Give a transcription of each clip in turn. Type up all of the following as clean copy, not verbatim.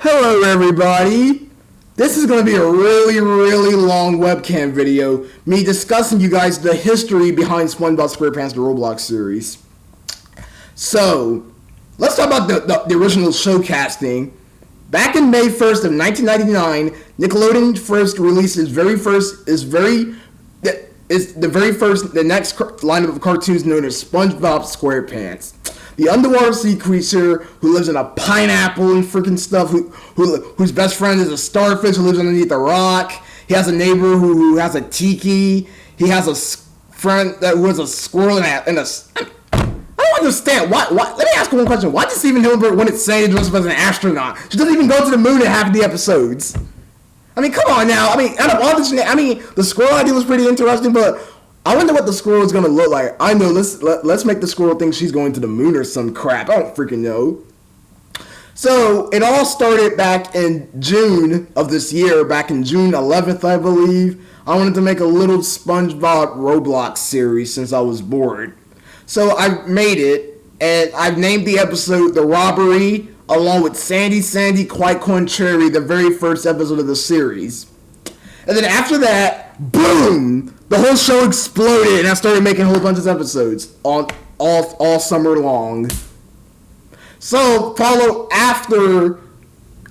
Hello everybody! This is going to be a really long webcam video, me discussing you guys the history behind SpongeBob SquarePants the Roblox series. So, let's talk about the original show casting. Back in May 1st of 1999, Nickelodeon first released the next lineup of cartoons known as SpongeBob SquarePants. The underwater sea creature who lives in a pineapple and freaking stuff, whose best friend is a starfish who lives underneath a rock. He has a neighbor who has a tiki. He has a friend who has a squirrel and a I don't understand. Why? Let me ask you one question. Why does Steven Hillenburg want to say dressed up as an astronaut? She doesn't even go to the moon in half of the episodes. I mean, come on now. I mean, out of all this, the squirrel idea was pretty interesting, but I wonder what the squirrel is gonna look like. I know. Let's make the squirrel think she's going to the moon or some crap. I don't freaking know. So it all started back in June of this year. Back in June 11th, I believe. I wanted to make a little SpongeBob Roblox series since I was bored. So I made it, and I've named the episode "The Robbery," along with Sandy, Quite Contrary, the very first episode of the series. And then after that, boom! The whole show exploded, and I started making a whole bunch of episodes all summer long. So, follow after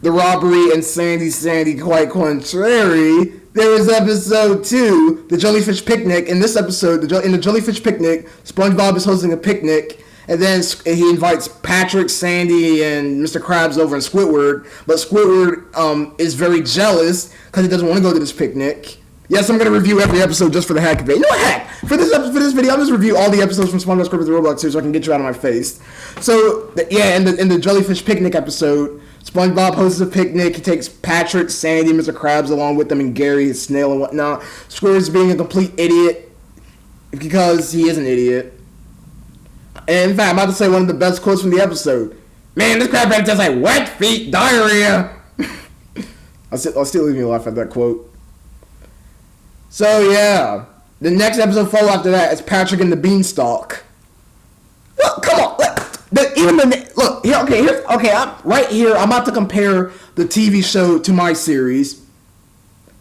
The Robbery and Sandy, Quite Contrary, there was episode 2, The Jellyfish Picnic. In this episode, in the Jellyfish Picnic, SpongeBob is hosting a picnic, and then he invites Patrick, Sandy, and Mr. Krabs over and Squidward. But Squidward is very jealous because he doesn't want to go to this picnic. Yes, I'm going to review every episode just for the heck of it. You know what, heck? For this video, I'll just review all the episodes from SpongeBob SquarePants the Roblox series so I can get you out of my face. So, in the Jellyfish Picnic episode, SpongeBob hosts a picnic. He takes Patrick, Sandy, Mr. Krabs along with them, and Gary, his snail, and whatnot. Squidward's being a complete idiot because he is an idiot. And in fact, I'm about to say one of the best quotes from the episode. Man, this crab tastes like wet feet diarrhea. I'll still leave me laugh at that quote. So yeah, the next episode follow after that is Patrick and the Beanstalk. Look, come on, look here. I'm right here. I'm about to compare the TV show to my series.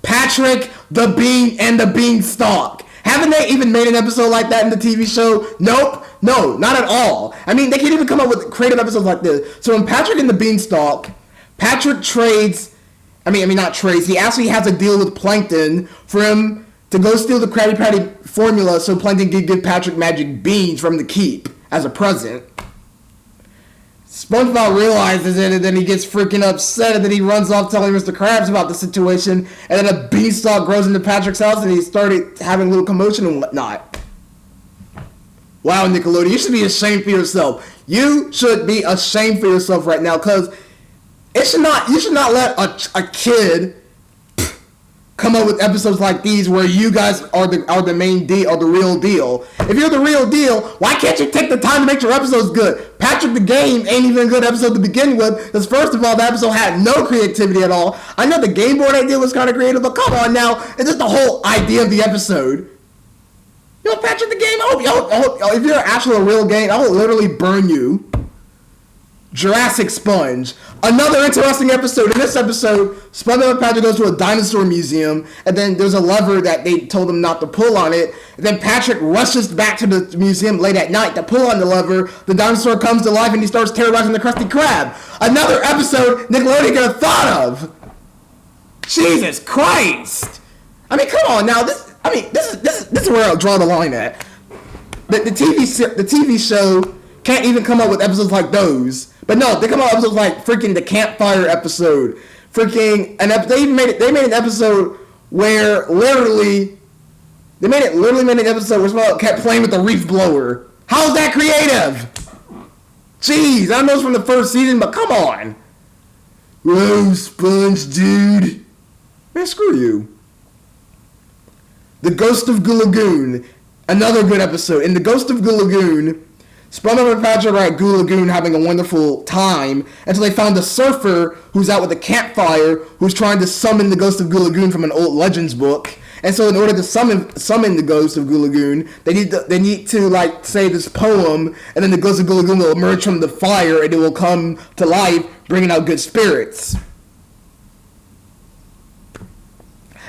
Patrick, the Bean, and the Beanstalk. Haven't they even made an episode like that in the TV show? Nope. No, not at all. I mean, they can't even come up with creative episodes like this. So in Patrick and the Beanstalk, Patrick trades. Not trades. He actually has a deal with Plankton for him to go steal the Krabby Patty formula so Plankton can give Patrick magic beans from the keep as a present. SpongeBob realizes it, and then he gets freaking upset, and then he runs off telling Mr. Krabs about the situation, and then a beanstalk grows into Patrick's house, and he started having a little commotion and whatnot. Wow, Nickelodeon, you should be ashamed for yourself. You should be ashamed for yourself right now, because you should not let a kid come up with episodes like these where you guys are the main deal or the real deal. If you're the real deal, why can't you take the time to make your episodes good? Patrick the Game ain't even a good episode to begin with, because first of all, the episode had no creativity at all. I know the game board idea was kind of creative, but come on now, it's just the whole idea of the episode. You know, Patrick the Game, I hope if you're actually a real game, I will literally burn you. Jurassic Sponge. Another interesting episode. In this episode, SpongeBob and Patrick goes to a dinosaur museum, and then there's a lever that they told him not to pull on it. And then Patrick rushes back to the museum late at night to pull on the lever. The dinosaur comes to life, and he starts terrorizing the Krusty Krab. Another episode Nickelodeon could have thought of. Jesus Christ! I mean, come on now. This is where I'll draw the line at. The TV show can't even come up with episodes like those. But no, they come up with episodes like freaking the campfire episode. They made an episode where literally SpongeBob kept playing with the reef blower. How's that creative? Jeez, I know it's from the first season, but come on. Whoa, Sponge, dude. Man, screw you. The Ghost of Goo Lagoon. Another good episode. In The Ghost of Goo Lagoon, SpongeBob and Patrick are at Goo Lagoon having a wonderful time until they found a surfer who's out with a campfire who's trying to summon the Ghost of Goo Lagoon from an old Legends book. And so in order to summon the Ghost of Goo Lagoon, they need to like say this poem, and then the Ghost of Goo Lagoon will emerge from the fire and it will come to life, bringing out good spirits.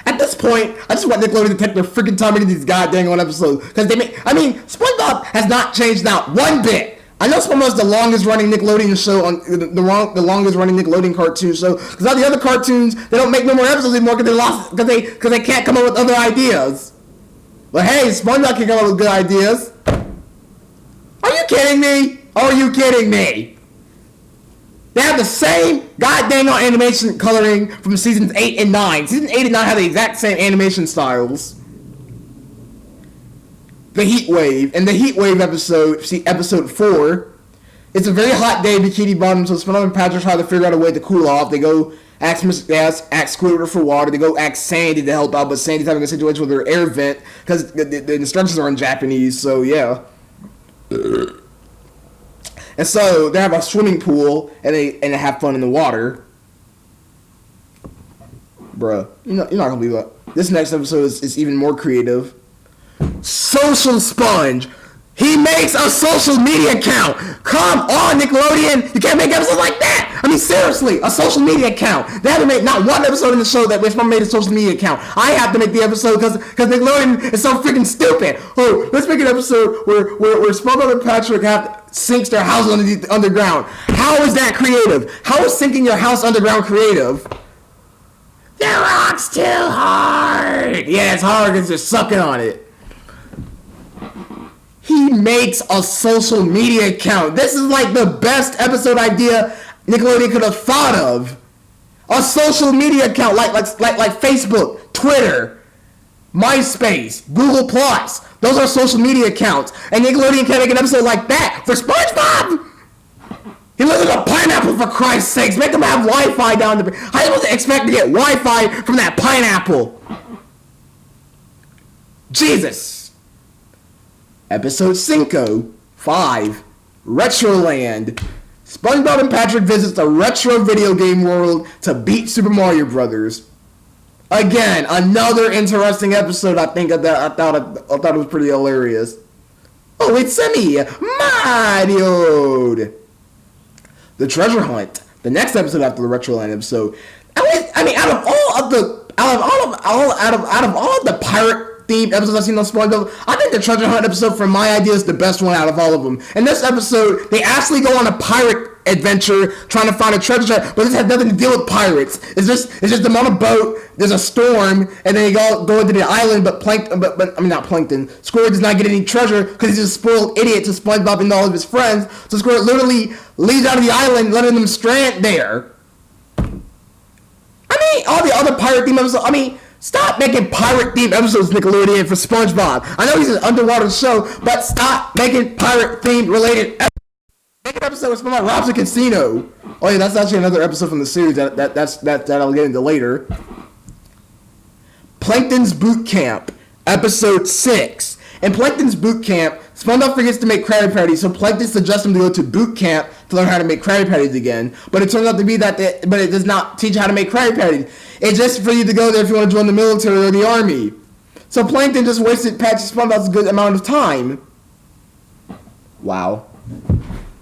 At this point, I just want Nickelodeon to take their freaking time making these goddamn on episodes. Because SpongeBob has not changed out one bit. I know SpongeBob's the longest running Nickelodeon show on the longest running Nickelodeon cartoon show. Because all the other cartoons, they don't make no more episodes anymore because they can't come up with other ideas. But hey, SpongeBob can come up with good ideas. Are you kidding me? Are you kidding me? They have the same goddamn animation coloring from seasons 8 and 9. Season 8 and 9 have the exact same animation styles. The Heat Wave. In the Heat Wave episode, see episode 4, it's a very hot day in Bikini Bottom, so SpongeBob and Patrick try to figure out a way to cool off. They go ask Squidward for water. They go ask Sandy to help out, but Sandy's having a situation with her air vent because the instructions are in Japanese, so yeah. And so they have a swimming pool and they have fun in the water. Bruh, you're not gonna believe that. This next episode is even more creative. Social Sponge. He makes a social media account. Come on, Nickelodeon. You can't make episodes like that. I mean, seriously, a social media account. They haven't made not one episode in the show that SpongeBob made a social media account. I have to make the episode because Nickelodeon is so freaking stupid. Oh, let's make an episode where SpongeBob and Patrick sinks their house underground. How is that creative? How is sinking your house underground creative? The rock's too hard. Yeah, it's hard because you're sucking on it. He makes a social media account. This is like the best episode idea Nickelodeon could have thought of. A social media account like Facebook, Twitter, MySpace, Google+. Those are social media accounts. And Nickelodeon can't make an episode like that for SpongeBob. He lives in a pineapple, for Christ's sakes. Make him have Wi-Fi down there. How are you supposed to expect to get Wi-Fi from that pineapple? Jesus. Episode 5, Retroland. SpongeBob and Patrick visits the retro video game world to beat Super Mario Brothers. Again, another interesting episode. I thought it was pretty hilarious. Oh, it's me, Mario. The Treasure Hunt. The next episode after the Retroland episode. I mean, out of all of the pirate themed episodes I've seen on SpongeBob, I think the Treasure Hunt episode, from my idea, is the best one out of all of them. In this episode, they actually go on a pirate adventure trying to find a treasure chest, but this has nothing to deal with pirates. It's just them on a boat. There's a storm, and then they go into the island. But not Plankton. Squidward does not get any treasure because he's a spoiled idiot to SpongeBob and all of his friends. So Squidward literally leaves out of the island, letting them strand there. I mean, all the other pirate themed episodes. I mean, stop making pirate-themed episodes, Nickelodeon, for SpongeBob. I know he's an underwater show, but stop making pirate-themed related episodes. Make an episode with SpongeBob robs a casino. Oh yeah, that's actually another episode from the series that I'll get into later. Plankton's Boot Camp, Episode 6. In Plankton's Boot Camp, SpongeBob forgets to make Krabby Patties, so Plankton suggests him to go to boot camp to learn how to make Krabby Patties again. But it turns out to be but it does not teach how to make Krabby Patties. It's just for you to go there if you want to join the military or the army. So Plankton just wasted Patrick SpongeBob's good amount of time. Wow.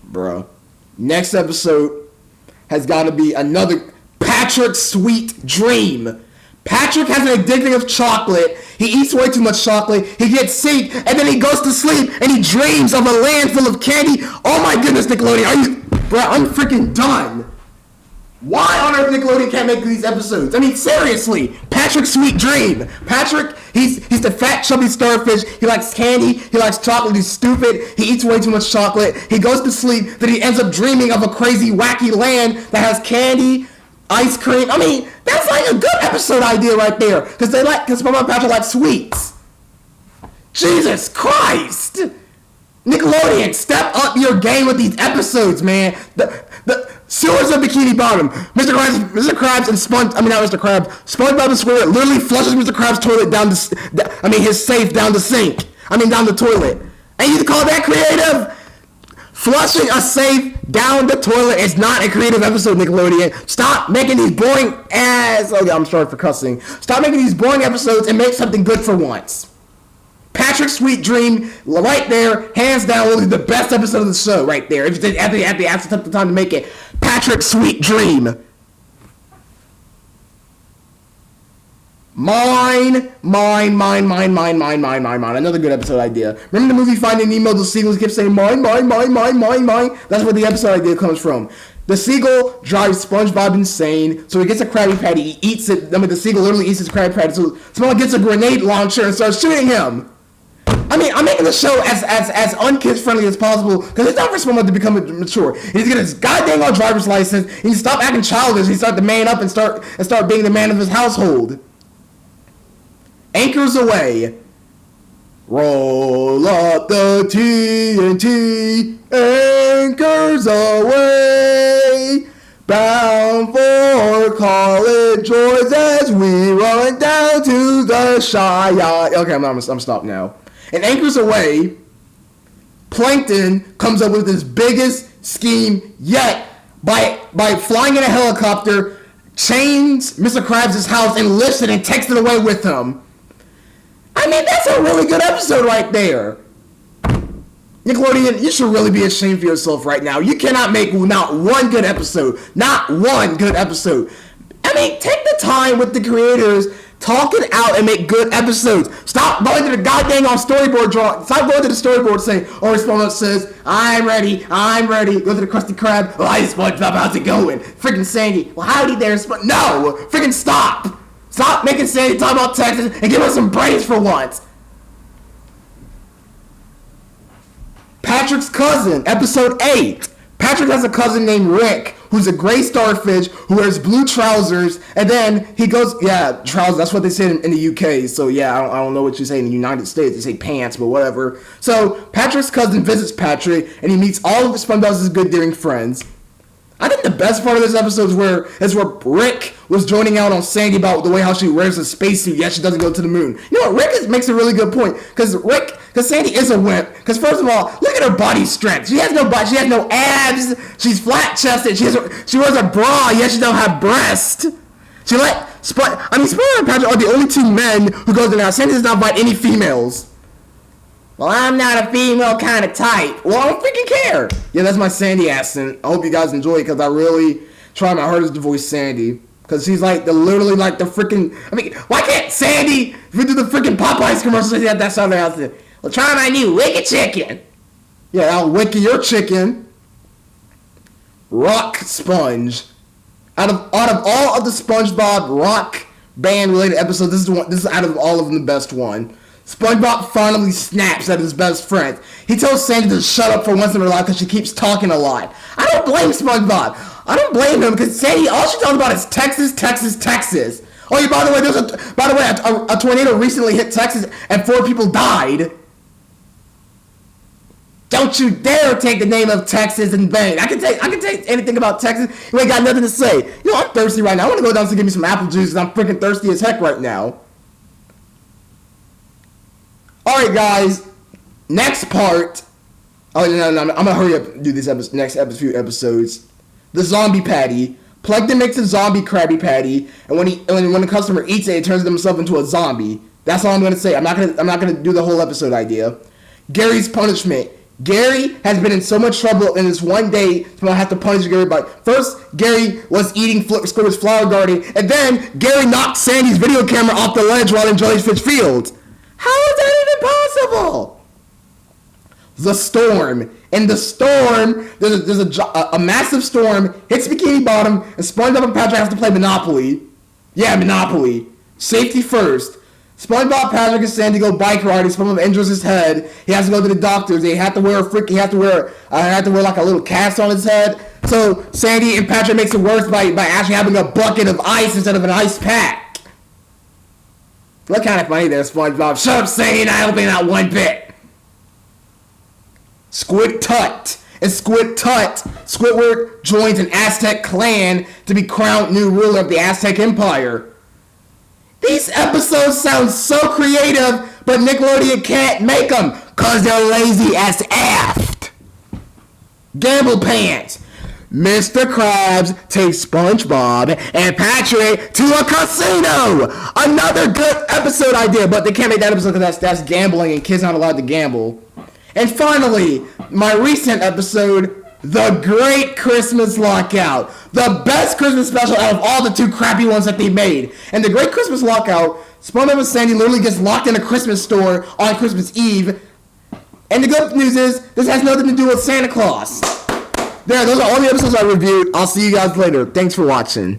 Bro. Next episode has got to be another Patrick's Sweet Dream. Patrick has an addiction of chocolate. He eats way too much chocolate. He gets sick, and then he goes to sleep, and he dreams of a land full of candy. Oh my goodness, Nickelodeon. Bro, I'm freaking done. Why on earth Nickelodeon can't make these episodes? I mean, seriously. Patrick's Sweet Dream. Patrick, he's the fat, chubby starfish. He likes candy. He likes chocolate. He's stupid. He eats way too much chocolate. He goes to sleep. Then he ends up dreaming of a crazy, wacky land that has candy, ice cream. I mean, that's like a good episode idea right there. Because SpongeBob and Patrick like sweets. Jesus Christ. Nickelodeon, step up your game with these episodes, man. The sewers of Bikini Bottom. Mr. Krabs and SpongeBob and Squidward literally flushes Mr. Krabs' toilet his safe down the toilet. And you call that creative? Flushing a safe down the toilet is not a creative episode, Nickelodeon. Stop making these boring ass... Oh, yeah, I'm sorry for cussing. Stop making these boring episodes and make something good for once. Patrick's Sweet Dream, right there, hands down, really the best episode of the show, right there. If they actually took the time to make it. Patrick's Sweet Dream. Mine. Another good episode idea. Remember the movie Finding Nemo? The seagulls kept saying mine. That's where the episode idea comes from. The seagull drives SpongeBob insane, so he gets a Krabby Patty. He eats it. I mean, the seagull literally eats his Krabby Patty. So SpongeBob gets a grenade launcher and starts shooting him. I mean, I'm making the show as unkids friendly as possible because it's not for SpongeBob to become mature. He's get his goddamn driver's license. He stop acting childish. He start to man up and start being the man of his household. Anchors away. Roll up the TNT. Anchors away. Bound for college joys as we run down to the Shy. Okay, I'm stopped now. And anchors away. Plankton comes up with his biggest scheme yet by flying in a helicopter, chains Mr. Krabs' house and lifts it and takes it away with him. I mean, that's a really good episode right there. Nickelodeon, you should really be ashamed of yourself right now. You cannot make not one good episode. Not one good episode. I mean, take the time with the creators, talk it out, and make good episodes. Stop going to the goddamn storyboard drawing. Stop going to the storyboard saying, oh, SpongeBob says, I'm ready. Go to the Krusty Krab. Oh, hi, SpongeBob, how's it going? Freaking Sandy. Well, howdy there, SpongeBob. No! Freaking stop! Stop making Sandy talk about Texas and give us some brains for once. Patrick's cousin, episode 8. Patrick has a cousin named Rick, who's a gray starfish who wears blue trousers, and then he goes, trousers, that's what they say in the UK, so I don't know what you say in the United States, they say pants, but whatever. So, Patrick's cousin visits Patrick, and he meets all of SpongeBob's good daring friends. I think the best part of this episode is where Rick was joining out on Sandy about the way how she wears a spacesuit, yet she doesn't go to the moon. You know what, Rick makes a really good point, because Sandy is a wimp, because first of all, look at her body strength. She has no body, she has no abs, she's flat-chested, she wears a bra, yet she don't have breasts. Spoiler and Patrick are the only two men who go there now. Sandy does not invite any females. Well, I'm not a female kind of type. Well, I don't freaking care. Yeah, that's my Sandy accent. I hope you guys enjoy it because I really try my hardest to voice Sandy. Because she's like literally like the freaking... I mean, why can't Sandy, if we do the freaking Popeyes commercial, she had that southern accent? Well, try my new Wicked Chicken. Yeah, I'll wicked your chicken. Rock Sponge. Out of all of the SpongeBob rock band related episodes, this is out of all of them the best one. SpongeBob finally snaps at his best friend. He tells Sandy to shut up for once in her life because she keeps talking a lot. I don't blame SpongeBob. I don't blame him because Sandy, all she talks about is Texas. Oh, yeah, by the way, a tornado recently hit Texas and 4 people died. Don't you dare take the name of Texas in vain. I can take anything about Texas. You ain't got nothing to say. You know, I'm thirsty right now. I want to go down to get me some apple juice because I'm freaking thirsty as heck right now. Alright, guys. Next part. Oh, no. I'm going to hurry up and do this few episodes. The zombie patty. Plankton makes a zombie Krabby Patty, and when the customer eats it, it turns himself into a zombie. That's all I'm going to say. I'm not going to do the whole episode idea. Gary's punishment. Gary has been in so much trouble in this one day, so I have to punish Gary by... First, Gary was eating Squidward's flower garden, and then Gary knocked Sandy's video camera off the ledge while in Jellyfish Field. How is that even possible? The storm. In the storm, there's a massive storm, hits Bikini Bottom, and SpongeBob and Patrick have to play Monopoly. Yeah, Monopoly. Safety first. SpongeBob, Patrick, and Sandy go bike riding. SpongeBob injures his head. He has to go to the doctors. They have to wear like a little cast on his head. So Sandy and Patrick makes it worse by actually having a bucket of ice instead of an ice pack. What kind of funny there, SpongeBob? Shut up, Sandy. I don't think not one bit. Squid Tut. And Squidward joins an Aztec clan to be crowned new ruler of the Aztec Empire. These episodes sound so creative, but Nickelodeon can't make them because they're lazy as aft. Gamble Pants. Mr. Krabs takes SpongeBob and Patrick to a casino. Another good episode idea, but they can't make that episode because that's gambling and kids aren't allowed to gamble. And finally, my recent episode, The Great Christmas Lockout. The best Christmas special out of all the two crappy ones that they made. And the Great Christmas Lockout, SpongeBob and Sandy literally gets locked in a Christmas store on Christmas Eve. And the good news is, this has nothing to do with Santa Claus. There, those are all the episodes I reviewed. I'll see you guys later. Thanks for watching.